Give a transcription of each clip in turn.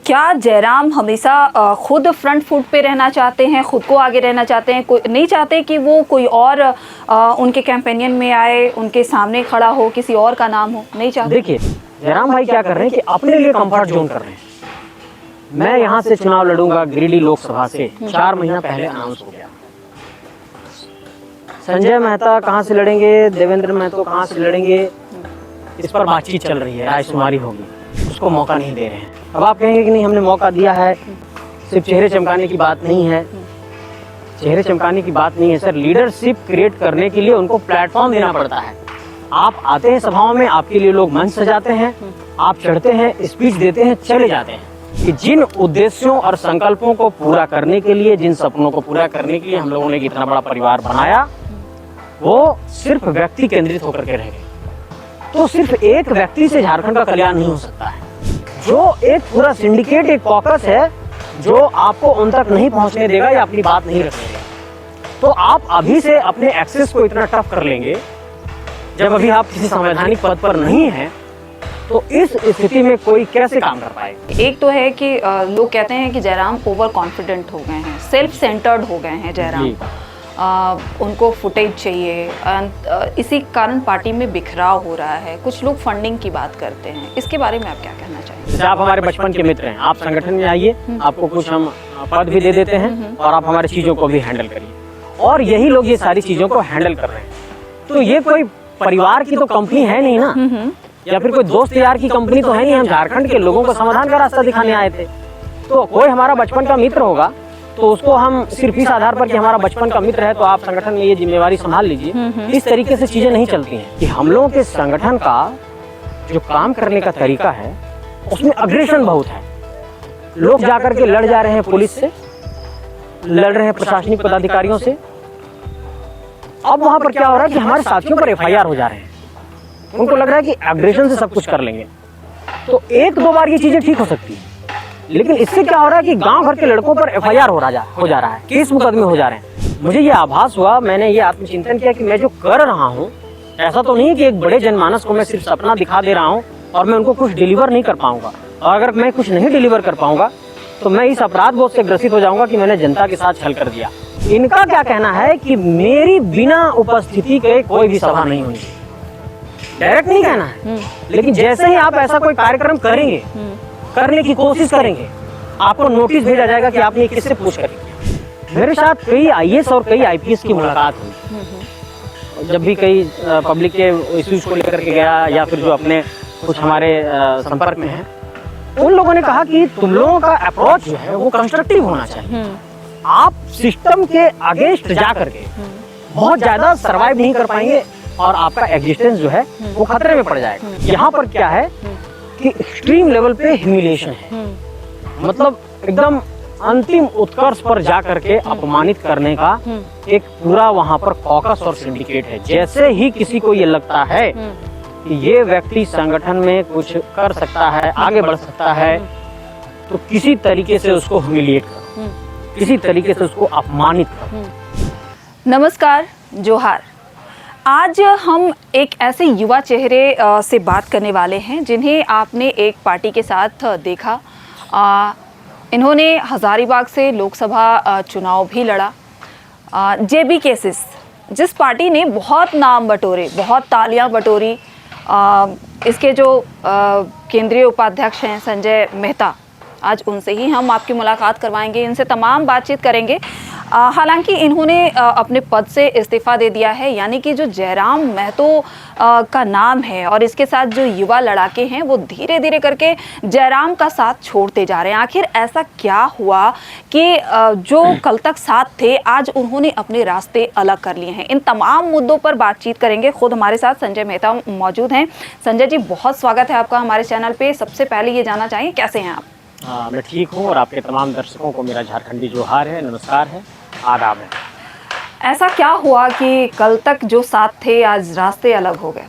क्या जयराम हमेशा खुद फ्रंट फुट पे रहना चाहते हैं, खुद को आगे रहना चाहते हैं, कोई नहीं चाहते कि वो कोई और उनके कैंपेनियन में आए, उनके सामने खड़ा हो, किसी और का नाम हो? नहीं चाहते। देखिए जयराम भाई क्या कर रहे हैं कि अपने लिए कंफर्ट जोन कर रहे हैं। मैं यहाँ से चुनाव लड़ूंगा गिरिडीह लोकसभा से 4 महीना पहले अनाउंस हो गया। संजय मेहता कहाँ से लड़ेंगे, देवेंद्र महतो कहाँ से लड़ेंगे, इस पर बातचीत चल रही है, रायशुमारी होगी, उसको मौका नहीं दे रहे हैं। अब आप कहेंगे कि नहीं हमने मौका दिया है, सिर्फ चेहरे चमकाने की बात नहीं है। चेहरे चमकाने की बात नहीं है सर, लीडरशिप क्रिएट करने के लिए उनको प्लेटफॉर्म देना पड़ता है। आप आते हैं सभाओं में, आपके लिए लोग मंच सजाते हैं, आप चढ़ते हैं, स्पीच देते हैं, चले जाते हैं। कि जिन उद्देश्यों और संकल्पों को पूरा करने के लिए, जिन सपनों को पूरा करने के लिए हम लोगों ने इतना बड़ा परिवार बनाया, वो सिर्फ व्यक्ति केंद्रित होकर के रह गए। तो सिर्फ एक व्यक्ति से झारखंड का कल्याण नहीं हो सकता है। जो एक पूरा सिंडिकेट, एक कॉकस है जो आपको उन तक नहीं पहुंचने देगा या अपनी बात नहीं रखने देगा। तो आप अभी से अपने एक्सेस को इतना टफ कर लेंगे जब अभी आप किसी संवैधानिक पद पर नहीं हैं, तो इस स्थिति में कोई कैसे काम कर पाएगा? एक तो है कि लोग कहते हैं कि जयराम ओवर कॉन्फिडेंट हो गए हैं, सेल्फ सेंटर्ड हो गए हैं जयराम। उनको फुटेज चाहिए, इसी कारण पार्टी में बिखराव हो रहा है। कुछ लोग फंडिंग की बात करते हैं, इसके बारे में आप क्या कहना चाहेंगे? जैसे आप हमारे बचपन के मित्र हैं, आप संगठन में आइए, आपको कुछ हम पद भी दे देते हैं और आप हमारी चीजों को भी हैंडल करिए। और यही लोग ये सारी चीजों को हैंडल कर रहे हैं। तो ये कोई परिवार की तो कंपनी है नहीं ना, या फिर कोई दोस्त यार की कंपनी तो है नहीं। हम झारखंड के लोगों को समाधान का रास्ता दिखाने आए थे। तो कोई हमारा बचपन का मित्र होगा तो उसको हम सिर्फ इस आधार पर कि हमारा बचपन का मित्र है तो आप संगठन में ये जिम्मेवारी संभाल लीजिए, इस तरीके से चीजें नहीं चलती हैं। कि हम लोगों के संगठन का जो काम करने का तरीका है उसमें अग्रेशन बहुत है। लोग जाकर के लड़ जा रहे हैं पुलिस से, लड़ रहे हैं प्रशासनिक पदाधिकारियों से। अब वहां पर क्या हो रहा है कि हमारे साथियों पर एफआईआर हो जा रहे हैं। उनको लग रहा है कि एग्रेशन से सब कुछ कर लेंगे। तो 1-2 बार ये चीजें ठीक हो सकती है, लेकिन इससे क्या हो रहा है कि गांव भर के लड़कों पर एफआईआर हो जा रहा है, केस मुकदमे हो जा रहे हैं। मुझे ये आभास हुआ, मैंने ये आत्मचिंतन किया कि मैं जो कर रहा हूँ, ऐसा तो नहीं है कि एक बड़े जनमानस को मैं सिर्फ सपना दिखा दे रहा हूँ और मैं उनको कुछ डिलीवर नहीं कर पाऊंगा। और अगर मैं कुछ नहीं डिलीवर कर पाऊंगा तो मैं इस अपराध बोध से ग्रसित हो जाऊंगा कि मैंने जनता के साथ छल कर दिया। इनका क्या कहना है कि मेरी बिना उपस्थिति के कोई भी सभा नहीं होगी। डायरेक्ट नहीं कहना है, लेकिन जैसे ही आप ऐसा कोई कार्यक्रम करेंगे, करने की कोशिश करेंगे, आपको नोटिस भेजा जाएगा कि आपने किससे पूछ कर किया। मेरे साथ कई आईएएस और कई आईपीएस की मुलाकात हुई। जब भी कई पब्लिक के इश्यूज को लेकर के गया या फिर जो अपने कुछ हमारे संपर्क में हैं, उन लोगों ने कहा कि तुम लोगों का अप्रोच जो है वो कंस्ट्रक्टिव होना चाहिए। आप सिस्टम के अगेंस्ट जा करके बहुत ज्यादा सरवाइव नहीं कर पाएंगे और आपका एग्जिस्टेंस जो है वो खतरे में पड़ जाएगा। यहाँ पर क्या है कि एक्सट्रीम लेवल पे ह्यूमिलिएशन है, मतलब एकदम अंतिम उत्कर्ष पर जा करके अपमानित करने का एक पूरा वहां पर कॉकस और सिंडिकेट है। जैसे ही किसी को ये लगता है कि ये व्यक्ति संगठन में कुछ कर सकता है, आगे बढ़ सकता है, तो किसी तरीके से उसको ह्यूमिलिएट करो, किसी तरीके से उसको अपमानित करो। नमस्कार, जोहार। आज हम एक ऐसे युवा चेहरे से बात करने वाले हैं जिन्हें आपने एक पार्टी के साथ देखा। इन्होंने हजारीबाग से लोकसभा चुनाव भी लड़ा। जेबी केसेस, जिस पार्टी ने बहुत नाम बटोरे, बहुत तालियां बटोरी, इसके जो केंद्रीय उपाध्यक्ष हैं संजय मेहता, आज उनसे ही हम आपकी मुलाकात करवाएंगे, इनसे तमाम बातचीत करेंगे। हालांकि इन्होंने अपने पद से इस्तीफा दे दिया है, यानी कि जो जयराम महतो का नाम है और इसके साथ जो युवा लड़ाके हैं वो धीरे धीरे करके जयराम का साथ छोड़ते जा रहे हैं। आखिर ऐसा क्या हुआ कि जो कल तक साथ थे आज उन्होंने अपने रास्ते अलग कर लिए हैं? इन तमाम मुद्दों पर बातचीत करेंगे। खुद हमारे साथ संजय मेहता मौजूद हैं। संजय जी, बहुत स्वागत है आपका हमारे चैनल पे। सबसे पहले ये जानना चाहिए कैसे हैं आप? मैं ठीक हूँ और आपके तमाम दर्शकों को मेरा झारखंडी जोहार है, नमस्कार है, आदाब है। ऐसा क्या हुआ कि कल तक जो साथ थे आज रास्ते अलग हो गए?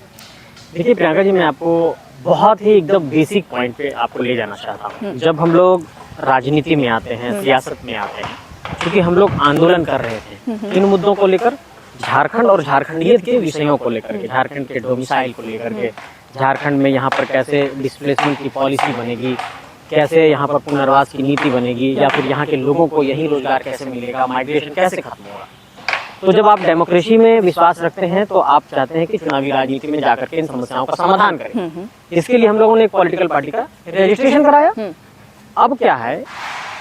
देखिए प्रियंका जी, मैं आपको बहुत ही एकदम बेसिक पॉइंट पे आपको ले जाना चाहता हूँ। जब हम लोग राजनीति में आते हैं, सियासत में आते हैं, क्योंकि हम लोग आंदोलन कर रहे थे इन मुद्दों को लेकर, झारखंड और झारखंडियत के विषयों को लेकर के, झारखंड के डोमिसाइल को लेकर के, झारखंड में यहाँ पर कैसे डिस्प्लेसमेंट की पॉलिसी बनेगी, कैसे यहाँ पर पुनर्वास की नीति बनेगी, या फिर यहाँ के लोगों को यही रोजगार कैसे मिलेगा, माइग्रेशन कैसे खत्म होगा। तो जब आप डेमोक्रेसी में विश्वास रखते हैं तो आप चाहते हैं कि चुनावी राजनीति में जाकर के इन समस्याओं का समाधान करें। इसके लिए हम लोगों ने एक पॉलिटिकल पार्टी का रजिस्ट्रेशन कराया। अब क्या है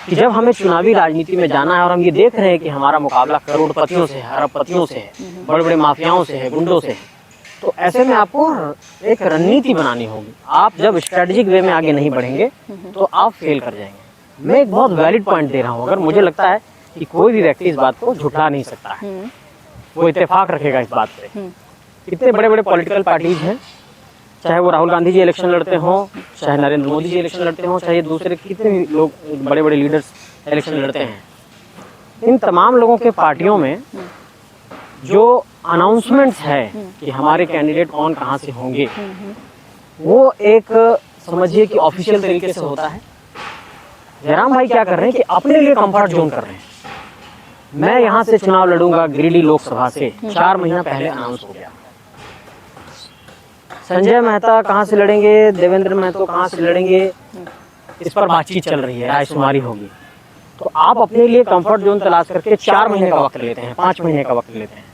कि जब हमें चुनावी राजनीति में जाना है और हम ये देख रहे हैं कि हमारा मुकाबला करोड़पतियों से है, अरबपतियों से है, बड़े बड़े माफियाओं से है, गुंडों से है, तो ऐसे में आपको एक रणनीति बनानी होगी। आप जब स्ट्रेटेजिक वे में आगे नहीं बढ़ेंगे तो आप फेल कर जाएंगे। मैं एक बहुत वैलिड पॉइंट दे रहा हूँ। अगर मुझे लगता है कि कोई भी व्यक्ति इस बात को झुठला नहीं सकता है, वो इत्तेफाक रखेगा इस बात पे। कितने बड़े बड़े पॉलिटिकल पार्टीज हैं, चाहे वो राहुल गांधी जी इलेक्शन लड़ते हों, चाहे नरेंद्र मोदी जी इलेक्शन लड़ते हों, चाहे दूसरे कितने भी लोग बड़े बड़े लीडर्स इलेक्शन लड़ते हैं, इन तमाम लोगों के पार्टियों में जो अनाउंसमेंट्स है कि हमारे कैंडिडेट कौन कहाँ से होंगे, वो एक समझिए कि ऑफिशियल तरीके से होता है। जयराम भाई क्या कर रहे हैं कि अपने लिए कंफर्ट जोन कर रहे हैं। मैं यहाँ से चुनाव लड़ूंगा गिरिडीह लोकसभा से, 4 महीना पहले अनाउंस हो गया। संजय मेहता कहाँ से लड़ेंगे, देवेंद्र महतो कहाँ से लड़ेंगे, इस पर बातचीत चल रही है, रायशुमारी होगी। तो आप अपने लिए कंफर्ट जोन तलाश करके 4 महीने का वक्त लेते हैं, 5 महीने का वक्त लेते हैं।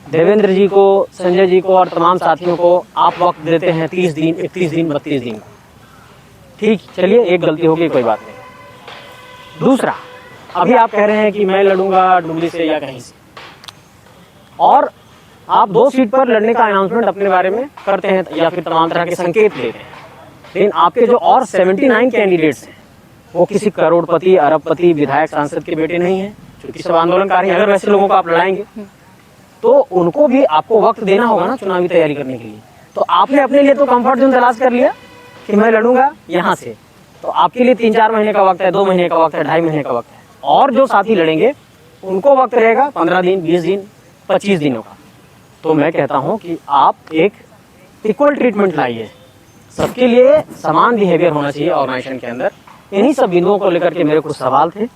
देवेंद्र जी को, संजय जी को और तमाम साथियों को आप वक्त देते हैं 30 दिन, 31 दिन, 32 दिन। ठीक, चलिए एक गलती होगी, कोई बात नहीं। दूसरा, अभी आप कह रहे हैं कि मैं लड़ूंगा डुमरी से या कहीं से, और आप 2 सीट पर लड़ने का अनाउंसमेंट अपने बारे में करते हैं या फिर तमाम तरह के संकेत देते हैं। लेकिन आपके जो और 79 कैंडिडेट्स हैं वो किसी करोड़पति, अरबपति, विधायक, सांसद के बेटे नहीं हैं, क्योंकि सब आंदोलनकारी हैं। अगर वैसे लोगों को आप लड़ाएंगे तो उनको भी आपको वक्त देना होगा ना चुनावी तैयारी करने के लिए। तो आपने अपने लिए तो कंफर्ट जोन तलाश कर लिया कि मैं लड़ूंगा यहाँ से, तो आपके लिए 3-4 महीने का वक्त है, 2 महीने का वक्त है, 2.5 महीने का वक्त है। और जो साथी लड़ेंगे उनको वक्त रहेगा 15 दिन, 20 दिन, 25 दिनों का। तो मैं कहता हूं कि आप एक इक्वल ट्रीटमेंट लाइए, सबके लिए समान बिहेवियर होना चाहिए ऑर्गेनाइजेशन के अंदर। इन्हीं सब बिंदुओं को लेकर के मेरे कुछ सवाल थे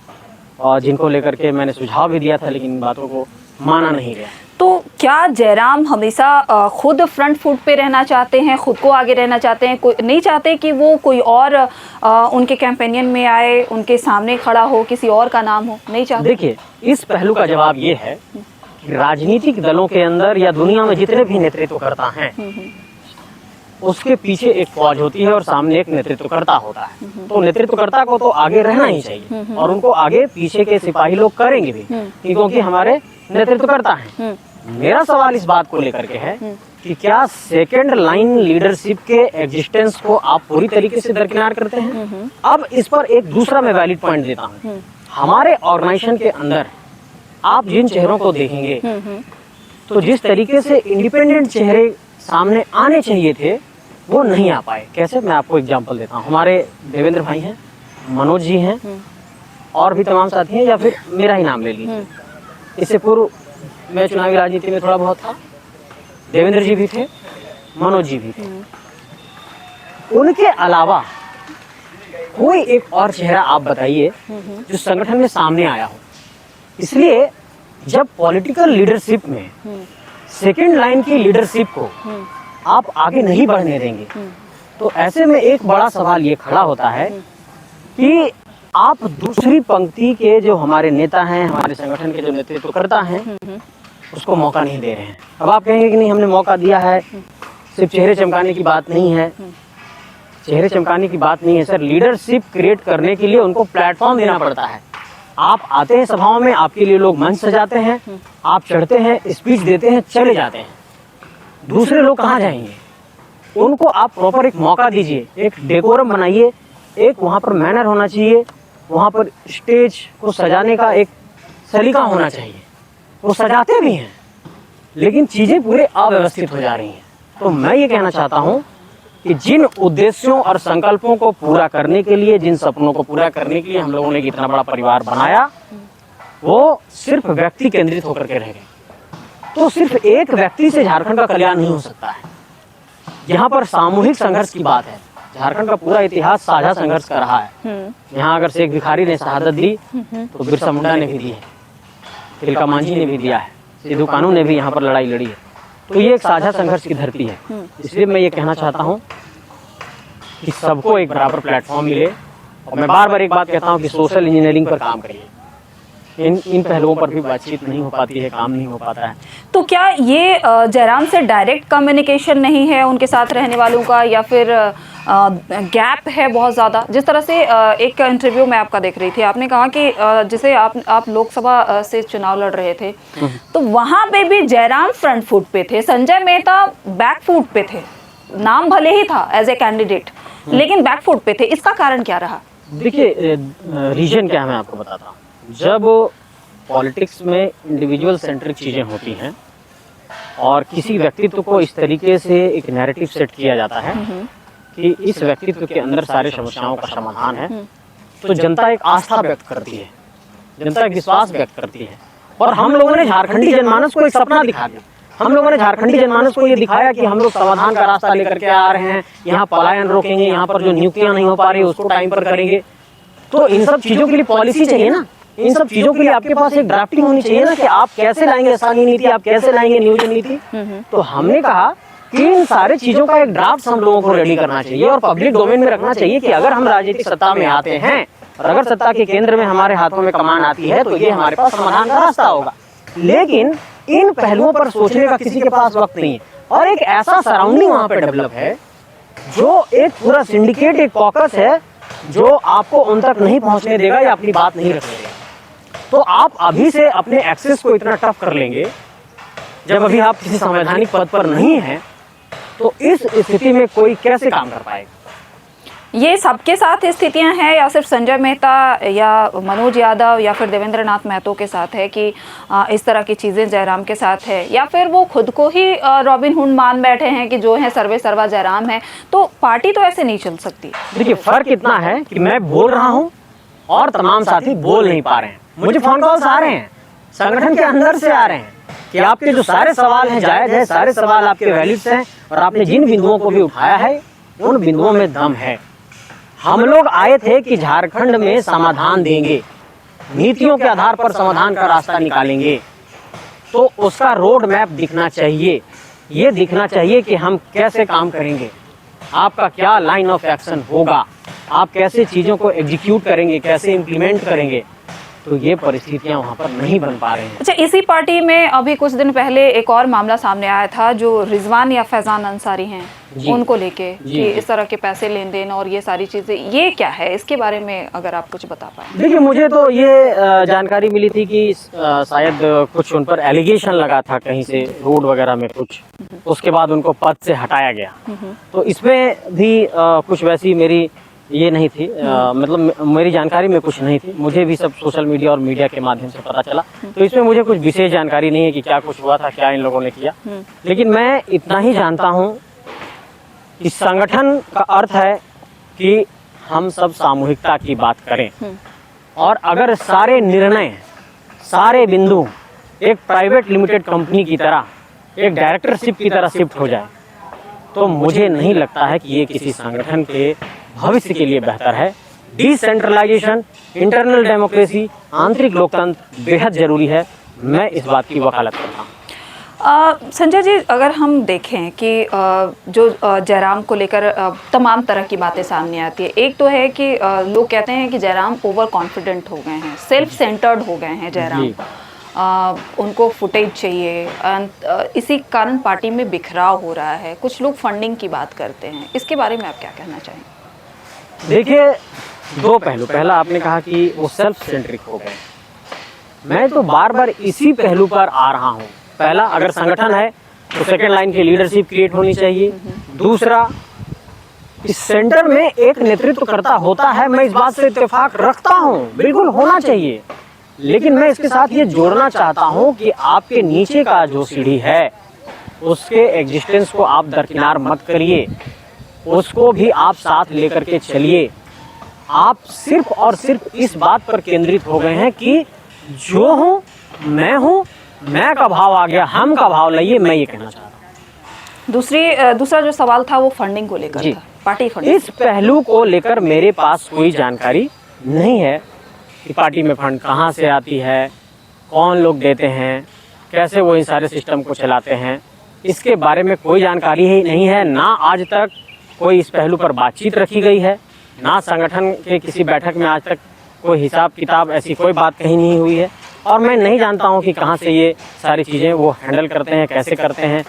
और जिनको लेकर के मैंने सुझाव भी दिया था, लेकिन इन बातों को माना नहीं गया। तो क्या जयराम हमेशा खुद फ्रंट फुट पे रहना चाहते हैं, खुद को आगे रहना चाहते हैं, कोई नहीं चाहते कि वो कोई और उनके कैंपेनियन में आए, उनके सामने खड़ा हो, किसी और का नाम हो, नहीं चाहते? देखिए, इस पहलू का जवाब ये है कि राजनीतिक दलों के अंदर या दुनिया में जितने भी नेतृत्वकर्ता हैं उसके पीछे एक फौज होती है और सामने एक नेतृत्वकर्ता होता है। तो नेतृत्वकर्ता को तो आगे रहना ही चाहिए और उनको आगे पीछे के सिपाही लोग करेंगे भी, क्योंकि हमारे नेतृत्वकर्ता हैं। मेरा सवाल इस बात को लेकर के है कि क्या सेकंड लाइन लीडरशिप के एग्जिस्टेंस को आप पूरी तरीके से दरकिनार करते हैं? अब इस पर एक दूसरा मैं वैलिड पॉइंट देता हूँ। हमारे ऑर्गेनाइजेशन के अंदर आप जिन चेहरों को देखेंगे, तो जिस तरीके से इंडिपेंडेंट चेहरे सामने आने चाहिए थे वो नहीं आ पाए। कैसे? मैं आपको एग्जांपल देता हूँ। हमारे देवेंद्र भाई हैं, मनोज जी हैं और भी तमाम साथी हैं, या फिर मेरा ही नाम ले लीजिए। इससे पूर्व मैं चुनावी राजनीति में थोड़ा बहुत था, देवेंद्र जी भी थे, मनोज जी भी थे। उनके अलावा कोई एक और चेहरा आप बताइए जो संगठन में सामने आया हो। इसलिए जब पॉलिटिकल लीडरशिप में सेकेंड लाइन की लीडरशिप को आप आगे नहीं बढ़ने देंगे, तो ऐसे में एक बड़ा सवाल ये खड़ा होता है कि आप दूसरी पंक्ति के जो हमारे नेता हैं, हमारे संगठन के जो नेतृत्वकर्ता हैं, उसको मौका नहीं दे रहे हैं। अब आप कहेंगे कि नहीं, हमने मौका दिया है, सिर्फ चेहरे चमकाने की बात नहीं है। चेहरे चमकाने की बात नहीं है सर, लीडरशिप क्रिएट करने के लिए उनको प्लेटफॉर्म देना पड़ता है। आप आते हैं सभाओं में, आपके लिए लोग मंच सजाते हैं, आप चढ़ते हैं, स्पीच देते हैं, चले जाते हैं। दूसरे लोग कहाँ जाएंगे? उनको आप प्रॉपर एक मौका दीजिए, एक डेकोरम बनाइए, एक वहाँ पर मैनर होना चाहिए, वहाँ पर स्टेज को सजाने का एक सलीका होना चाहिए। वो सजाते भी हैं, लेकिन चीज़ें पूरे अव्यवस्थित हो जा रही हैं। तो मैं ये कहना चाहता हूँ कि जिन उद्देश्यों और संकल्पों को पूरा करने के लिए, जिन सपनों को पूरा करने के लिए हम लोगों ने इतना बड़ा परिवार बनाया, वो सिर्फ व्यक्ति केंद्रित होकर के रह गए। तो सिर्फ एक व्यक्ति से झारखंड का कल्याण नहीं हो सकता है। यहाँ पर सामूहिक संघर्ष की बात है। झारखंड का पूरा इतिहास साझा संघर्ष का रहा है। यहाँ अगर शेख भिखारी ने शहादत दी तो बिरसा मुंडा ने भी दी है, तिलका मांझी ने भी दिया है, सिद्धू कानू ने भी यहाँ पर लड़ाई लड़ी है। तो ये एक साझा संघर्ष की धरती है। इसलिए मैं ये कहना चाहता हूँ कि सबको एक बराबर प्लेटफॉर्म मिले। और मैं बार बार एक बात कहता हूँ कि सोशल इंजीनियरिंग पर काम करिए। इन पहलुओं पर भी बातचीत नहीं हो पाती है, काम नहीं हो पाता है। तो क्या ये जयराम से डायरेक्ट कम्युनिकेशन नहीं है उनके साथ रहने वालों का, या फिर गैप है बहुत ज़्यादा? जिस तरह से एक इंटरव्यू में आपका देख रही थी, आपने कहा कि जैसे आप लोकसभा से चुनाव लड़ रहे थे, तो वहाँ पे भी जयराम फ्रंट फुट पे थे, संजय मेहता बैक फुट पे थे। नाम भले ही था एज ए कैंडिडेट, लेकिन बैक फुट पे थे। इसका कारण क्या रहा? देखिए, रीजन क्या है मैं आपको बताता हूँ। जब पॉलिटिक्स में इंडिविजुअल सेंट्रिक चीज़ें होती हैं और किसी व्यक्तित्व को इस तरीके से एक नैरेटिव सेट किया जाता है कि इस व्यक्तित्व के अंदर सारे समस्याओं का समाधान है, तो जनता एक आस्था व्यक्त करती है, जनता एक विश्वास व्यक्त करती है। और हम लोगों ने झारखंडी जनमानस को एक सपना दिखा दिया। हम लोगों ने झारखंडी जनमानस को ये दिखाया कि हम लोग समाधान का रास्ता लेकर के आ रहे हैं, यहाँ पलायन रोकेंगे, यहाँ पर जो नियुक्तियां नहीं हो पा रही उसको टाइम पर करेंगे। तो इन सब चीज़ों के लिए पॉलिसी चाहिए ना, इन सब चीजों के लिए आपके पास एक ड्राफ्टिंग होनी चाहिए ना, कि आप कैसे लाएंगे स्थानीय नीति, आप कैसे लाएंगे नियोजन नीति। तो हमने कहा कि इन सारे चीजों का एक ड्राफ्ट हम लोगों को रेडी करना चाहिए और पब्लिक डोमेन में रखना चाहिए कि अगर हम राजनीतिक सत्ता में आते हैं और अगर सत्ता के केंद्र में हमारे हाथों में कमान आती है, तो ये हमारे पास समाधान का रास्ता होगा। लेकिन इन पहलुओं पर सोचने का किसी के पास वक्त नहीं है। और एक ऐसा सराउंडिंग वहां पर डेवलप है, जो एक पूरा सिंडिकेट, एक कॉकस है, जो आपको उन तक नहीं पहुंचने देगा या अपनी बात नहीं रखने देगा। तो आप अभी से अपने एक्सेस को इतना टफ कर लेंगे, जब अभी आप किसी संवैधानिक पद पर नहीं हैं, तो इस स्थिति में कोई कैसे काम कर पाएगा? ये सबके साथ स्थितियां हैं, या सिर्फ संजय मेहता या मनोज यादव या फिर देवेंद्र नाथ महतो के साथ है कि इस तरह की चीज़ें जयराम के साथ है, या फिर वो खुद को ही रॉबिन हुड मान बैठे हैं कि जो है सर्वे सर्वा जयराम है? तो पार्टी तो ऐसे नहीं चल सकती। देखिए, फर्क इतना है कि मैं बोल रहा हूँ और तमाम साथी बोल नहीं पा रहे हैं। मुझे फोन कॉल्स आ रहे हैं, संगठन के अंदर से आ रहे हैं कि आपके जो सारे सवाल हैं जायज है, सारे सवाल आपके वैलिड हैं, और आपने जिन बिंदुओं को भी उठाया है उन बिंदुओं में दम है। हम लोग आए थे कि झारखंड में समाधान देंगे, नीतियों के आधार पर समाधान का रास्ता निकालेंगे। तो उसका रोड मैप दिखना चाहिए, ये दिखना चाहिए कि हम कैसे काम करेंगे, आपका क्या लाइन ऑफ एक्शन होगा, आप कैसे चीज़ों को एग्जीक्यूट करेंगे, कैसे इम्प्लीमेंट करेंगे। तो ये परिस्थितियां वहाँ पर नहीं बन पा रही हैं। अच्छा, इसी पार्टी में अभी कुछ दिन पहले एक और मामला सामने आया था, जो रिजवान या फैजान अंसारी हैं, उनको लेके कि इस तरह के पैसे लेन देन और ये सारी चीज़ें, ये क्या है? इसके बारे में अगर आप कुछ बता पाए। देखिए, मुझे तो ये जानकारी मिली थी कि शायद कुछ उन पर एलिगेशन लगा था कहीं से, रोड वगैरह में कुछ, उसके बाद उनको पद से हटाया गया। तो इसमें भी कुछ वैसी मेरी ये नहीं थी, मतलब मेरी जानकारी में कुछ नहीं थी। मुझे भी सब सोशल मीडिया और मीडिया के माध्यम से पता चला। तो इसमें मुझे कुछ विशेष जानकारी नहीं है कि क्या कुछ हुआ था, क्या इन लोगों ने किया। लेकिन मैं इतना ही जानता हूँ कि संगठन का अर्थ है कि हम सब सामूहिकता की बात करें, और अगर सारे निर्णय, सारे बिंदु एक प्राइवेट लिमिटेड कंपनी की तरह, एक डायरेक्टरशिप की तरह शिफ्ट हो जाए, तो मुझे नहीं लगता है कि ये किसी संगठन के भविष्य के लिए बेहतर है। डिसेंट्रलाइजेशन, इंटरनल डेमोक्रेसी, आंतरिक लोकतंत्र बेहद जरूरी है। मैं इस बात की वकालत करता हूँ। संजय जी, अगर हम देखें कि जो जयराम को लेकर तमाम तरह की बातें सामने आती है, एक तो है कि लोग कहते हैं कि जयराम ओवर कॉन्फिडेंट हो गए हैं, सेल्फ सेंटर्ड हो गए हैं जयराम, उनको फुटेज चाहिए, इसी कारण पार्टी में बिखराव हो रहा है। कुछ लोग फंडिंग की बात करते हैं, इसके बारे में आप क्या कहना चाहेंगे? देखिए, दो पहलू। पहला, आपने कहा कि वो सेल्फ सेंट्रिक हो गए। मैं तो बार बार इसी पहलू पर आ रहा हूँ। पहला, अगर संगठन है तो सेकेंड लाइन की लीडरशिप क्रिएट होनी चाहिए। दूसरा, इस सेंटर में एक नेतृत्व करता होता है, मैं इस बात से इत्तेफाक रखता हूँ, बिल्कुल होना चाहिए। लेकिन मैं इसके साथ ये जोड़ना चाहता हूँ कि आपके नीचे का जो सीढ़ी है, उसके एग्जिस्टेंस को आप दरकिनार मत करिए, उसको भी आप साथ लेकर के चलिए। आप सिर्फ और सिर्फ इस बात पर केंद्रित हो गए हैं कि जो हूँ, मैं का भाव आ गया, हम का भाव लाइए। मैं ये कहना चाहता हूँ। दूसरा जो सवाल था वो फंडिंग को लेकर था, पार्टी फंडिंग। इस पहलू को लेकर मेरे पास कोई जानकारी नहीं है कि पार्टी में फंड कहाँ से आती है, कौन लोग देते हैं, कैसे वो इन सारे सिस्टम को चलाते हैं। इसके बारे में कोई जानकारी ही नहीं है, ना आज तक कोई इस पहलू पर बातचीत रखी गई है, ना संगठन के किसी बैठक में आज तक कोई हिसाब किताब ऐसी कोई बात कहीं नहीं हुई है। और मैं नहीं जानता हूँ कि कहाँ से ये सारी चीज़ें वो हैंडल करते हैं, कैसे करते हैं,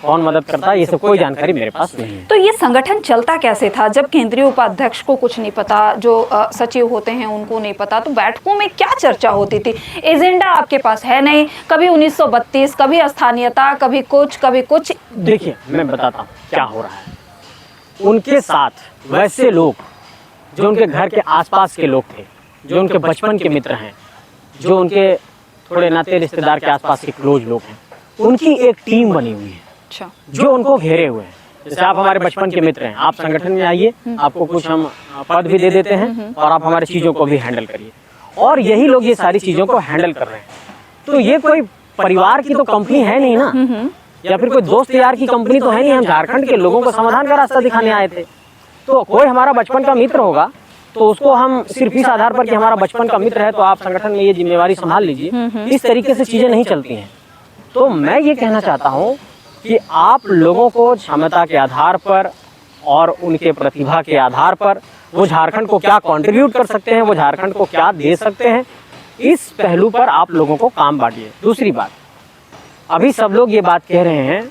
कौन मदद करता है, ये सब कोई जानकारी मेरे पास नहीं है। तो ये संगठन चलता कैसे था जब केंद्रीय उपाध्यक्ष को कुछ नहीं पता, जो सचिव होते हैं उनको नहीं पता, तो बैठकों में क्या चर्चा होती थी? एजेंडा आपके पास है नहीं, कभी 1932, कभी स्थानीयता, कभी कुछ। देखिए मैं बताता हूँ क्या हो रहा है। उनके साथ वैसे लोग जो उनके घर के आसपास के लोग थे, जो उनके बचपन के मित्र हैं, जो उनके थोड़े नाते रिश्तेदार के आसपास के क्लोज लोग हैं, उनकी एक टीम बनी हुई है जो उनको घेरे हुए हैं। जैसे आप हमारे बचपन के मित्र हैं, आप संगठन में आइए, आपको कुछ हम पद भी दे देते हैं और आप हमारी चीज़ों को भी हैंडल करिए। और यही लोग ये सारी चीज़ों को हैंडल कर रहे हैं। तो ये कोई परिवार की तो कंपनी है नहीं ना, या फिर कोई दोस्त यार की कंपनी तो है नहीं। हम झारखंड के लोगों को समाधान का रास्ता दिखाने आए थे। तो कोई हमारा बचपन का मित्र होगा तो उसको हम सिर्फ इस आधार पर कि हमारा बचपन का मित्र है तो आप संगठन में ये जिम्मेवारी संभाल लीजिए, इस तरीके से चीज़ें नहीं चलती हैं। तो मैं ये कहना चाहता हूँ कि आप लोगों को क्षमता के आधार पर और उनके प्रतिभा के आधार पर वो झारखंड को क्या कंट्रीब्यूट कर सकते हैं, वो झारखंड को क्या दे सकते हैं, इस पहलू पर आप लोगों को काम बांटिए। दूसरी बात, अभी सब लोग ये बात कह रहे हैं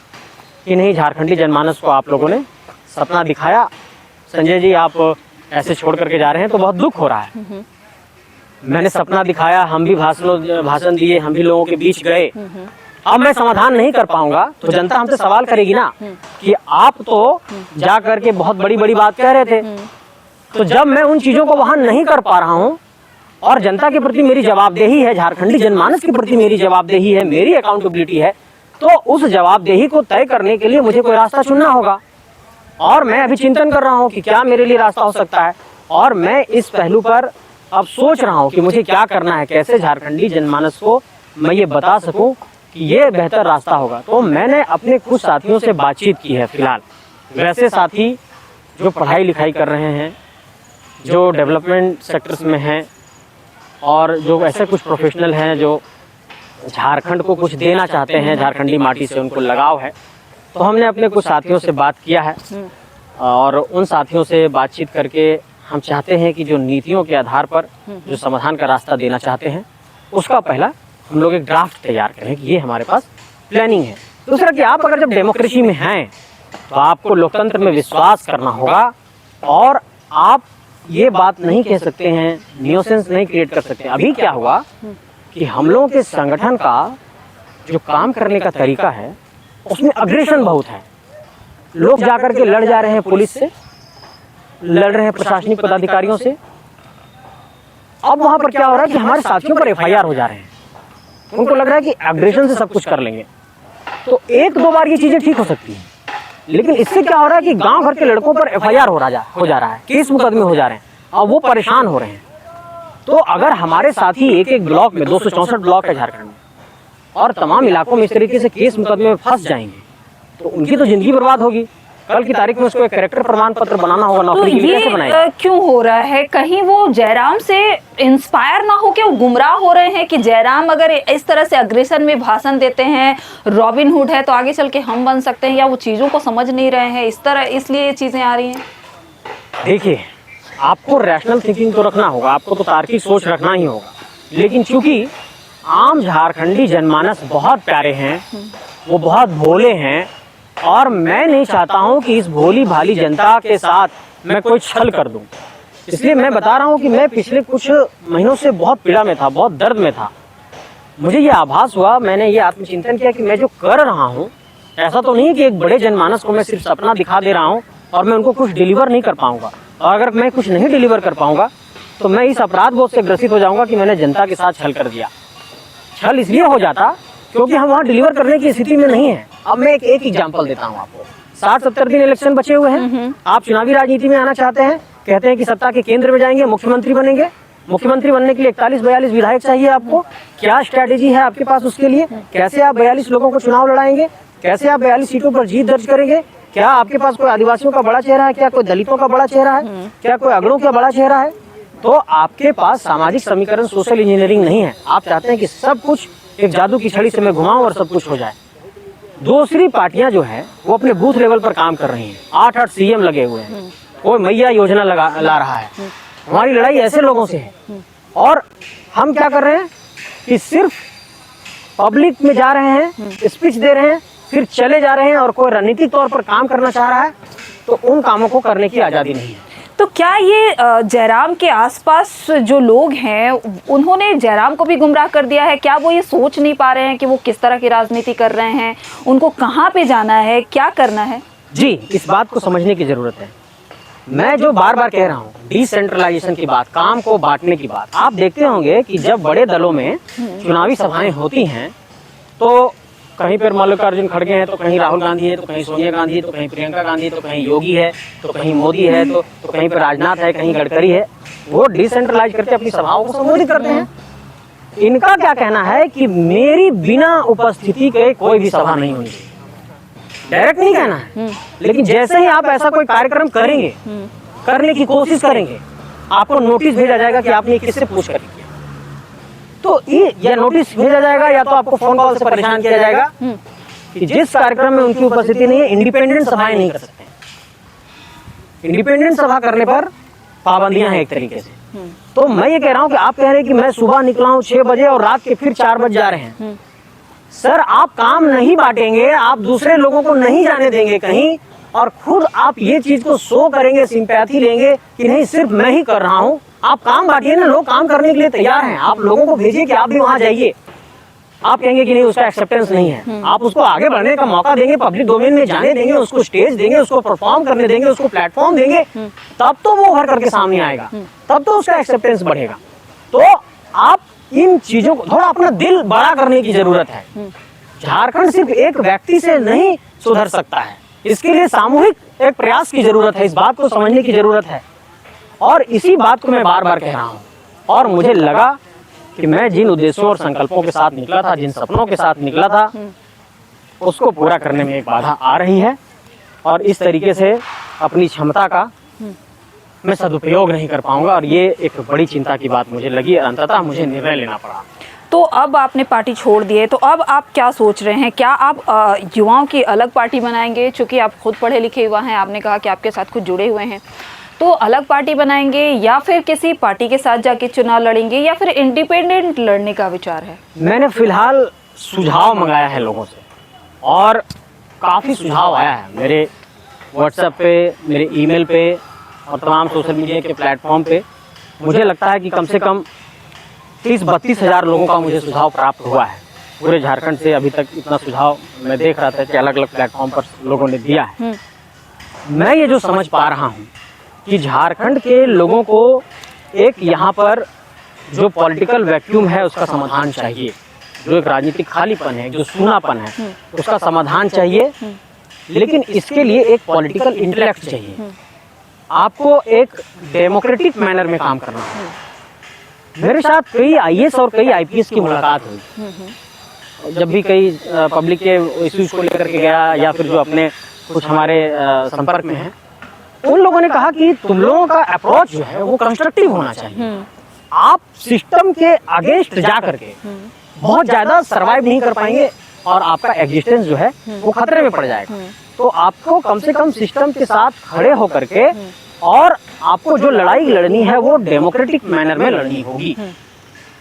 कि नहीं झारखंडी जनमानस को आप लोगों ने सपना दिखाया, संजय जी आप ऐसे छोड़ करके जा रहे हैं तो बहुत दुख हो रहा है। मैंने सपना दिखाया, हम भी भाषण दिए, हम भी लोगों के बीच गए। अब मैं समाधान नहीं कर पाऊंगा तो जनता हमसे सवाल करेगी ना कि आप तो जा करके बहुत बड़ी बड़ी बात कह रहे थे। तो जब मैं उन चीज़ों को वहाँ नहीं कर पा रहा हूँ और जनता के प्रति मेरी जवाबदेही है, झारखंडी जनमानस के प्रति मेरी जवाबदेही है, मेरी अकाउंटेबिलिटी है, तो उस जवाबदेही को तय करने के लिए मुझे कोई रास्ता चुनना होगा। और मैं अभी चिंतन कर रहा हूँ कि क्या मेरे लिए रास्ता हो सकता है, और मैं इस पहलू पर अब सोच रहा हूँ कि मुझे क्या करना है, कैसे झारखंडी जनमानस को मैं ये बता सकूँ कि ये बेहतर रास्ता होगा। तो मैंने अपने कुछ साथियों से बातचीत की है। फिलहाल वैसे साथी जो पढ़ाई लिखाई कर रहे हैं, जो डेवलपमेंट सेक्टर्स में हैं, और जो ऐसे कुछ प्रोफेशनल हैं जो झारखंड को कुछ देना चाहते हैं, झारखंडी माटी से उनको लगाव है, तो हमने अपने कुछ साथियों से बात किया है। और उन साथियों से बातचीत करके हम चाहते हैं कि जो नीतियों के आधार पर जो समाधान का रास्ता देना चाहते हैं, उसका पहला हम लोग एक ड्राफ्ट तैयार करें कि ये हमारे पास प्लानिंग है। दूसरा कि आप अगर जब डेमोक्रेसी में हैं तो आपको लोकतंत्र में विश्वास करना होगा, और आप ये बात नहीं कह सकते हैं, न्यूसेंस नहीं क्रिएट कर सकते। अभी क्या हुआ कि हम लोगों के संगठन का जो काम करने का तरीका है उसमें अग्रेशन बहुत है। लोग जाकर के लड़ जा रहे हैं पुलिस से, लड़ रहे हैं प्रशासनिक पदाधिकारियों से। अब वहां पर क्या हो रहा है कि हमारे साथियों पर एफआईआर हो जा रहे हैं। उनको लग रहा है कि अग्रेशन से सब कुछ कर लेंगे। तो एक दो बार ये चीजें ठीक हो सकती हैं, लेकिन इससे क्या हो रहा है कि गांव भर के लड़कों पर एफआईआर हो जा रहा है, केस मुकदमे हो जा रहे हैं, और वो परेशान हो रहे हैं। तो अगर हमारे साथी एक एक ब्लॉक में 264 ब्लॉक है झारखंड में, और तमाम इलाकों में इस तरीके से केस मुकदमे में फंस जाएंगे तो उनकी तो जिंदगी बर्बाद होगी। कल की तारीख में उसको एक कैरेक्टर प्रमाण पत्र बनाना होगा, नौकरी के लिए कैसे बनाएगा? क्यों हो रहा है? कहीं वो जयराम से इंस्पायर ना हो के वो गुमराह हो रहे हैं कि जयराम अगर इस तरह से अग्रेसन में भाषण देते हैं, रॉबिन हुड है तो आगे चल के हम बन सकते हैं, या वो चीज़ों को समझ नहीं रहे हैं इस तरह, इसलिए ये चीज़ें आ रही हैं? देखिए, आपको रैशनल थिंकिंग तो रखना होगा, आपको तो तार्किक सोच रखना ही होगा, लेकिन चूंकि आम झारखंडी जनमानस बहुत प्यारे हैं, वो बहुत भोले हैं, और मैं नहीं चाहता हूं कि इस भोली भाली जनता के साथ मैं कोई छल कर दूं। इसलिए मैं बता रहा हूं कि मैं पिछले कुछ महीनों से बहुत पीड़ा में था, बहुत दर्द में था। मुझे ये आभास हुआ, मैंने ये आत्मचिंतन किया कि मैं जो कर रहा हूं, ऐसा तो नहीं कि एक बड़े जनमानस को मैं सिर्फ सपना दिखा दे रहा हूं और मैं उनको कुछ डिलीवर नहीं कर पाऊंगा। और अगर मैं कुछ नहीं डिलीवर कर पाऊंगा तो मैं इस अपराध बोध से ग्रसित हो जाऊंगा कि मैंने जनता के साथ छल कर दिया। छल इसलिए हो जाता क्योंकि हम वहाँ डिलीवर करने की स्थिति में नहीं है। अब मैं एक एग्जांपल देता हूँ आपको। 60-70 दिन इलेक्शन बचे हुए हैं, आप चुनावी राजनीति में आना चाहते हैं, कहते हैं कि सत्ता के केंद्र में जाएंगे, मुख्यमंत्री बनेंगे। मुख्यमंत्री बनने के लिए 41-42 विधायक चाहिए आपको। क्या स्ट्रैटेजी है आपके पास उसके लिए? कैसे आप 42 लोगों को चुनाव लड़ाएंगे? कैसे आप 42 सीटों पर जीत दर्ज करेंगे? क्या आपके पास कोई आदिवासियों का बड़ा चेहरा है? क्या कोई दलितों का बड़ा चेहरा है? क्या कोई अगड़ों का बड़ा चेहरा है? तो आपके पास सामाजिक समीकरण, सोशल इंजीनियरिंग नहीं है। आप चाहते हैं कि सब कुछ एक जादू की छड़ी से मैं घुमाऊं और सब कुछ हो जाए। दूसरी पार्टियां जो है वो अपने बूथ लेवल पर काम कर रही हैं, 8-8 सीएम लगे हुए हैं, कोई मैया योजना ला रहा है। हमारी लड़ाई ऐसे लोगों से है। और हम क्या कर रहे हैं कि सिर्फ पब्लिक में जा रहे हैं, स्पीच दे रहे हैं, फिर चले जा रहे हैं, और कोई रणनीतिक तौर पर काम करना चाह रहा है तो उन कामों को करने की आज़ादी नहीं है। तो क्या ये जयराम के आसपास जो लोग हैं उन्होंने जयराम को भी गुमराह कर दिया है? क्या वो ये सोच नहीं पा रहे हैं कि वो किस तरह की राजनीति कर रहे हैं, उनको कहाँ पे जाना है, क्या करना है? जी, इस बात को समझने की जरूरत है। मैं जो बार बार कह रहा हूँ, डिसेंट्रलाइजेशन की बात, काम को बांटने की बात, आप देखते होंगे कि जब बड़े दलों में चुनावी सभाएं होती हैं तो कहीं पर मल्लिकार्जुन खड़गे हैं, तो कहीं राहुल गांधी है, तो कहीं सोनिया गांधी है, तो कहीं प्रियंका गांधी है, तो कहीं योगी है, तो कहीं मोदी है, तो कहीं पर राजनाथ है, कहीं गडकरी है। वो डिसेंट्रलाइज करके अपनी सभाओं को संबोधित करते हैं। इनका क्या कहना है कि मेरी बिना उपस्थिति के कोई भी सभा नहीं होनी चाहिए। डायरेक्ट नहीं कहना है, लेकिन जैसे ही आप ऐसा कोई कार्यक्रम करेंगे, करने की कोशिश करेंगे, आपको नोटिस भेजा जाएगा कि आपने किससे पूछ कर किया। तो ये या नोटिस भेजा जाएगा या तो आपको फोन कॉल से परेशान किया जाएगा कि जिस कार्यक्रम में उनकी उपस्थिति नहीं है, इंडिपेंडेंट सभाएं नहीं कर सकते। इंडिपेंडेंट सभा करने पर पाबंदियां हैं एक तरीके से। तो मैं ये कह रहा हूं कि आप कह रहे हैं कि मैं सुबह निकला हूं 6 बजे और रात के फिर 4 बजे जा रहे हैं। सर, आप काम नहीं बांटेंगे, आप दूसरे लोगों को नहीं जाने देंगे कहीं, और खुद आप ये चीज को शो करेंगे, सिंपैथी लेंगे कि नहीं सिर्फ मैं ही कर रहा हूं। आप काम बांटिए ना, लोग काम करने के लिए तैयार हैं। आप लोगों को भेजिए कि आप भी वहां जाइए। आप कहेंगे कि नहीं उसका एक्सेप्टेंस नहीं है, आप उसको आगे बढ़ने का मौका देंगे, पब्लिक डोमेन में जाने देंगे, उसको स्टेज देंगे, उसको परफॉर्म करने देंगे, उसको प्लेटफॉर्म देंगे, तब तो वो उभर करके सामने आएगा, तब तो उसका एक्सेप्टेंस बढ़ेगा। तो आप इन चीजों को थोड़ा अपना दिल बड़ा करने की जरूरत है। झारखंड सिर्फ एक व्यक्ति से नहीं सुधर सकता है, इसके लिए सामूहिक एक प्रयास की जरूरत है। इस बात को समझने की जरूरत है, और इसी बात को मैं बार बार कह रहा हूँ। और मुझे लगा कि मैं जिन उद्देश्यों और संकल्पों के साथ निकला था, जिन सपनों के साथ निकला था, उसको पूरा करने में एक बाधा आ रही है, और इस तरीके से अपनी क्षमता का मैं सदुपयोग नहीं कर पाऊंगा, और ये एक बड़ी चिंता की बात मुझे लगी। अंततः मुझे निर्णय लेना पड़ा। तो अब आपने पार्टी छोड़ दी है, तो अब आप क्या सोच रहे हैं? क्या आप युवाओं की अलग पार्टी बनाएंगे? चूँकि आप खुद पढ़े लिखे युवा हैं, आपने कहा कि आपके साथ खुद जुड़े हुए हैं, तो अलग पार्टी बनाएंगे या फिर किसी पार्टी के साथ जाके चुनाव लड़ेंगे, या फिर इंडिपेंडेंट लड़ने का विचार है? मैंने फिलहाल सुझाव मंगाया है लोगों से, और काफ़ी सुझाव आया है मेरे व्हाट्सएप पे, मेरे ईमेल पे और तमाम सोशल मीडिया के प्लेटफॉर्म पे। मुझे लगता है कि कम से कम 30-32 हज़ार लोगों का मुझे सुझाव प्राप्त हुआ है पूरे झारखंड से। अभी तक इतना सुझाव मैं देख रहा था कि अलग अलग प्लेटफॉर्म पर लोगों ने दिया है। मैं ये जो समझ पा रहा हूँ कि झारखंड के लोगों को एक यहाँ पर जो पॉलिटिकल वैक्यूम है उसका समाधान चाहिए, जो एक राजनीतिक खालीपन है, जो सूनापन है, उसका समाधान चाहिए। लेकिन इसके लिए एक पॉलिटिकल इंटेलेक्ट चाहिए। आपको एक डेमोक्रेटिक मैनर में काम करना है। मेरे साथ कई आईएएस और कई आईपीएस की मुलाकात हुई। जब भी कई पब्लिक के इश्यूज को लेकर के गया, या फिर जो अपने कुछ हमारे संपर्क में हैं, उन लोगों ने कहा कि तुम लोगों का अप्रोच जो है वो कंस्ट्रक्टिव होना चाहिए। आप सिस्टम के अगेंस्ट जा करके बहुत ज्यादा सरवाइव नहीं कर पाएंगे, और आपका एग्जिस्टेंस जो है वो खतरे में पड़ जाएगा। तो आपको कम से कम सिस्टम के साथ खड़े होकर के, और आपको जो लड़ाई लड़नी है वो डेमोक्रेटिक मैनर में लड़नी होगी।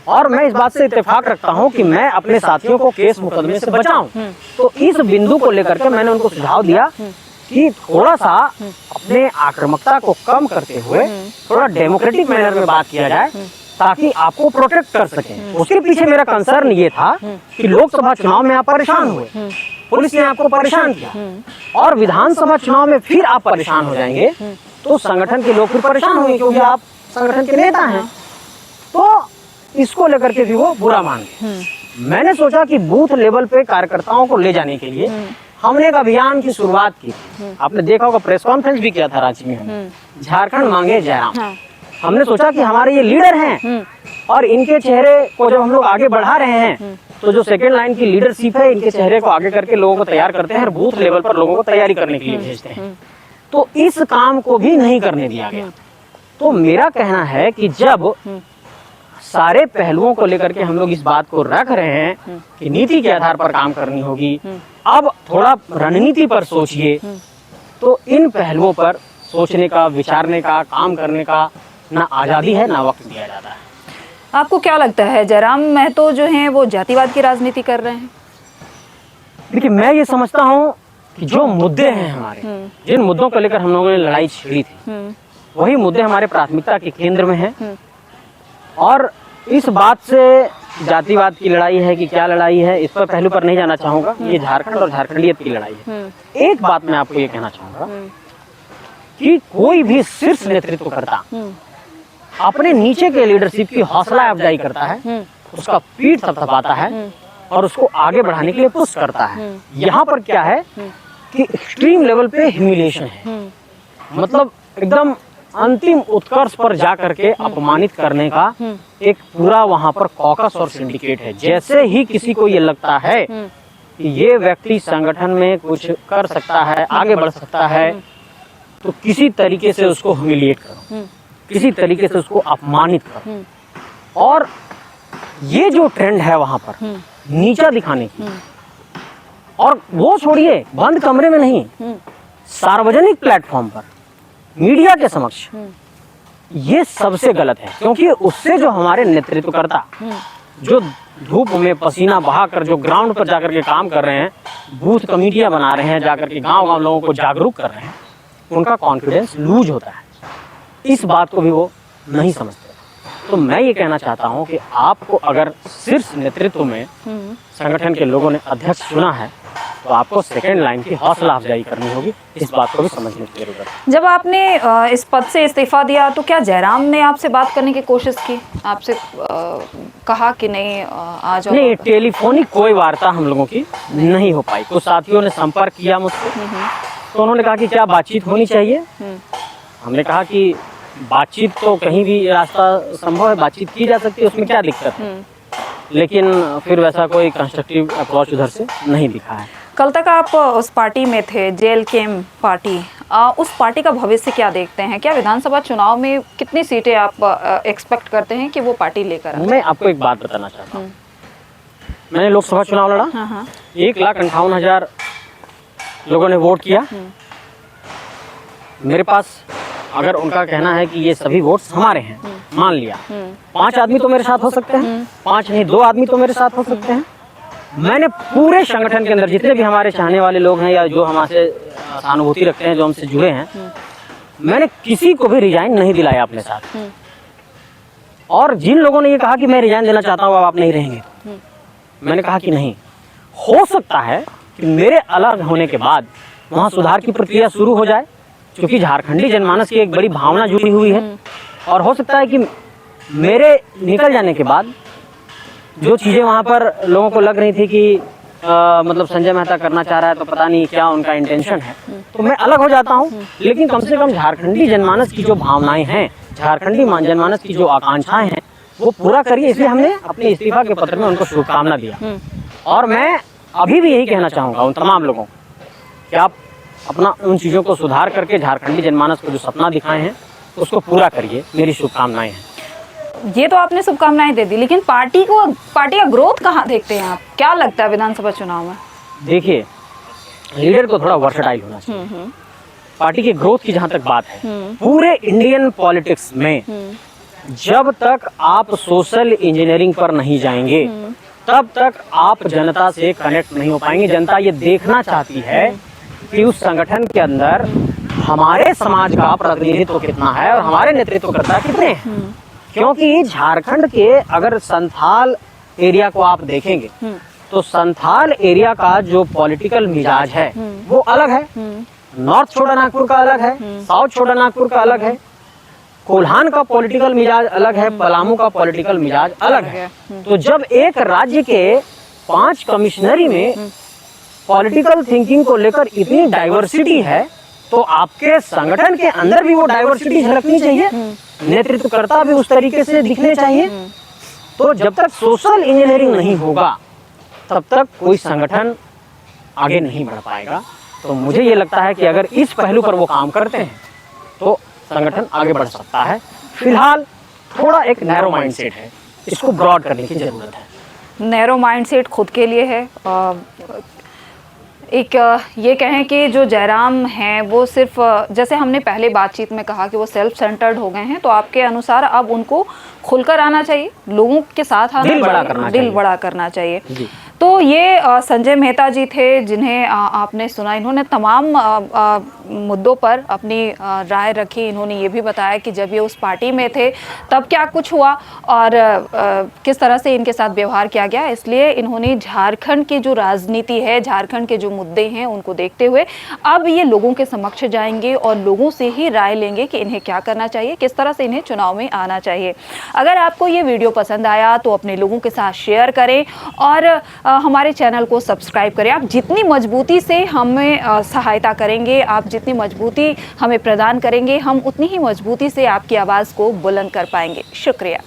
और मैं इस बात से इत्तेफाक रखता हूं कि मैं अपने साथियों को केस मुकदमे से बचाऊं। तो इस बिंदु को लेकर के मैंने उनको सुझाव दिया कि थोड़ा सा अपने आक्रामकता को कम करते हुए थोड़ा डेमोक्रेटिक मैनर में बात किया जाए, ताकि आपको प्रोटेक्ट कर सकें। उसके पीछे मेरा कंसर्न ये था कि लोकसभा चुनाव में आप परेशान हुए, पुलिस ने आपको परेशान किया, और विधानसभा चुनाव में फिर आप परेशान हो जाएंगे, तो संगठन के लोग फिर परेशान होंगे, क्योंकि आप संगठन के नेता हैं। तो इसको लेकर के भी वो बुरा मान गए। मैंने सोचा कि बूथ लेवल पे कार्यकर्ताओं को ले जाने के लिए हमने एक अभियान की शुरुआत की। आपने देखा होगा, प्रेस कॉन्फ्रेंस भी किया था रांची में, झारखंड मांगे जयराम। हमने सोचा कि हमारे ये लीडर हैं, और इनके चेहरे को जब हम लोग आगे बढ़ा रहे हैं, तो जो सेकेंड लाइन की लीडरशिप है, इनके चेहरे को आगे करके लोगों को तैयार करते हैं, और बूथ लेवल पर लोगों को तैयारी करने के लिए भेजते हैं। तो इस काम को भी नहीं करने दिया गया। तो मेरा कहना है कि जब सारे पहलुओं को लेकर के हम लोग इस बात को रख रहे हैं कि नीति के आधार पर काम करनी होगी। अब थोड़ा रणनीति पर सोचिए, तो इन पहलुओं पर सोचने का, विचारने का, काम करने का ना आज़ादी है, ना वक्त दिया जाता है। आपको क्या लगता है जयराम महतो जो हैं वो जातिवाद की राजनीति कर रहे हैं? देखिए, मैं ये समझता हूँ कि जो मुद्दे हैं हमारे, जिन मुद्दों को लेकर हम लोगों ने लड़ाई छेड़ी थी, वही मुद्दे हमारे प्राथमिकता के केंद्र में हैं। और इस बात से जातिवाद की लड़ाई है कि क्या लड़ाई है, इस पर पहलू पर नहीं जाना चाहूंगा। ये झारखंड और झारखंडियत की लड़ाई है। एक बात मैं आपको ये कहना चाहूंगा कि कोई भी शीर्ष नेतृत्व करता अपने नीचे के लीडरशिप की हौसला अफजाई करता है, उसका पीठ थपथपाता है और उसको आगे बढ़ाने के लिए पुश करता है। यहाँ पर क्या है कि एक्सट्रीम लेवल पे ह्यूमिलिएशन है, मतलब एकदम अंतिम उत्कर्ष पर जा करके अपमानित करने का एक पूरा वहां पर कॉकस और सिंडिकेट है। जैसे ही किसी को ये लगता है कि ये व्यक्ति संगठन में कुछ कर सकता है, आगे बढ़ सकता है, तो किसी तरीके से उसको ह्यूमिलिएट करो, किसी तरीके से उसको अपमानित करो। और ये जो ट्रेंड है वहां पर नीचा दिखाने की, और वो छोड़िए बंद कमरे में नहीं, सार्वजनिक प्लेटफॉर्म पर, मीडिया के समक्ष, ये सबसे गलत है। क्योंकि उससे जो हमारे नेतृत्वकर्ता जो धूप में पसीना बहाकर जो ग्राउंड पर जाकर के काम कर रहे हैं, बूथ कमेटियां बना रहे हैं, जाकर के गांव-गांव लोगों को जागरूक कर रहे हैं, उनका कॉन्फिडेंस लूज होता है। इस बात को भी वो नहीं समझते। तो मैं ये कहना चाहता हूँ कि आपको अगर शीर्ष नेतृत्व में संगठन के लोगों ने अध्यक्ष चुना है, तो आपको सेकेंड लाइन की हौसला अफजाई करनी होगी। इस बात को भी समझने की जरूरत है। जब आपने इस पद से इस्तीफा दिया तो क्या जयराम ने आपसे बात करने की कोशिश की, आपसे कहा कि नहीं आ जाओ? नहीं, टेलीफोनिक कोई वार्ता हम लोगों की नहीं हो पाई। कुछ साथियों ने संपर्क किया मुझसे, तो उन्होंने कहा कि क्या बातचीत होनी चाहिए। हमने कहा कि बातचीत तो कहीं भी रास्ता संभव है, बातचीत की जा सकती है, उसमें क्या दिक्कत है। लेकिन फिर वैसा कोई कंस्ट्रक्टिव अप्रोच उधर से नहीं दिखा है। कल तक आप उस पार्टी में थे, JLK पार्टी, उस पार्टी का भविष्य क्या देखते हैं? क्या विधानसभा चुनाव में कितनी सीटें आप एक्सपेक्ट करते हैं कि वो पार्टी लेकर आए? मैं आपको एक बात बताना चाहता हूँ। मैंने लोकसभा चुनाव लड़ा, 1,58,000 लोगों ने वोट किया। मेरे पास अगर उनका कहना है कि ये सभी वोट्स हमारे हैं, मान लिया 5 आदमी तो मेरे साथ हो सकते हैं, 5 नहीं 2 आदमी तो मेरे साथ हो सकते हैं। मैंने पूरे संगठन के अंदर जितने भी हमारे चाहने वाले लोग हैं या जो हमसे सहानुभूति रखते हैं, जो हमसे जुड़े हैं, मैंने किसी को भी रिजाइन नहीं दिलाया अपने साथ। और जिन लोगों ने ये कहा कि मैं रिजाइन देना चाहता हूँ, अब आप नहीं रहेंगे, मैंने कहा कि नहीं, हो सकता है कि मेरे अलग होने के बाद वहाँ सुधार की प्रक्रिया शुरू हो जाए, क्योंकि झारखंडी जनमानस की एक बड़ी भावना जुड़ी हुई है। और हो सकता है कि मेरे निकल जाने के बाद जो चीज़ें वहाँ पर लोगों को लग रही थी कि मतलब संजय मेहता करना चाह रहा है, तो पता नहीं क्या उनका इंटेंशन है, तो मैं अलग हो जाता हूँ। लेकिन कम से कम झारखंडी जनमानस की जो भावनाएं हैं, झारखंडी जनमानस की जो आकांक्षाएं हैं, वो पूरा करिए। इसलिए हमने अपने इस्तीफा के पत्र में उनको शुभकामना दिया। और मैं अभी भी यही कहना चाहूँगा उन तमाम लोगों को कि आप अपना उन चीज़ों को सुधार करके झारखंडी जनमानस को जो सपना दिखाए हैं उसको पूरा करिए। मेरी शुभकामनाएं हैं। ये तो आपने शुभकामनाएं दे दी, लेकिन पार्टी का ग्रोथ कहाँ देखते हैं आप? क्या लगता है विधानसभा चुनाव में? देखिए, लीडर को थोड़ा वर्सेटाइल होना चाहिए। पार्टी की ग्रोथ की जहाँ तक बात है, पूरे इंडियन पॉलिटिक्स में जब तक आप सोशल इंजीनियरिंग पर नहीं जाएंगे, तब तक आप जनता से कनेक्ट नहीं हो पाएंगे। जनता ये देखना चाहती है कि उस संगठन के अंदर हमारे समाज का प्रतिनिधित्व कितना है और हमारे नेतृत्वकर्ता कितने हैं। क्योंकि झारखंड के अगर संथाल एरिया को आप देखेंगे, तो संथाल एरिया का जो पॉलिटिकल मिजाज है वो अलग है। नॉर्थ छोटा नागपुर का अलग है, साउथ छोटा नागपुर का अलग है, कोल्हान का पॉलिटिकल मिजाज अलग है, पलामू का पॉलिटिकल मिजाज अलग है। तो जब एक राज्य के 5 कमिश्नरी में पॉलिटिकल थिंकिंग को लेकर इतनी डाइवर्सिटी है, तो आपके संगठन के अंदर भी वो डाइवर्सिटी झलकनी चाहिए, नेतृत्वकर्ता भी उस तरीके से दिखने चाहिए। तो जब तक सोशल इंजीनियरिंग नहीं होगा, तब तक कोई संगठन आगे नहीं बढ़ पाएगा। तो मुझे ये लगता है कि अगर इस पहलू पर वो काम करते हैं तो संगठन आगे बढ़ सकता है। फिलहाल थोड़ा एक नैरो माइंडसेट है इसको ब्रॉड करने की ज़रूरत है। नैरो माइंडसेट खुद के लिए है। एक ये कहें कि जो जयराम हैं वो सिर्फ जैसे हमने पहले बातचीत में कहा कि वो सेल्फ सेंटर्ड हो गए हैं, तो आपके अनुसार अब उनको खुलकर आना चाहिए, लोगों के साथ आना दिल बड़ा चाहिए, करना दिल चाहिए। बड़ा करना चाहिए। जी। तो ये संजय मेहता जी थे जिन्हें आपने सुना, इन्होंने तमाम मुद्दों पर अपनी राय रखी। इन्होंने ये भी बताया कि जब ये उस पार्टी में थे तब क्या कुछ हुआ और किस तरह से इनके साथ व्यवहार किया गया। इसलिए इन्होंने झारखंड की जो राजनीति है, झारखंड के जो मुद्दे हैं उनको देखते हुए अब ये लोगों के समक्ष जाएंगे और लोगों से ही राय लेंगे कि इन्हें क्या करना चाहिए, किस तरह से इन्हें चुनाव में आना चाहिए। अगर आपको ये वीडियो पसंद आया तो अपने लोगों के साथ शेयर करें और हमारे चैनल को सब्सक्राइब करें। आप जितनी मजबूती से हमें सहायता करेंगे, आप जितनी मजबूती हमें प्रदान करेंगे, हम उतनी ही मजबूती से आपकी आवाज़ को बुलंद कर पाएंगे। शुक्रिया।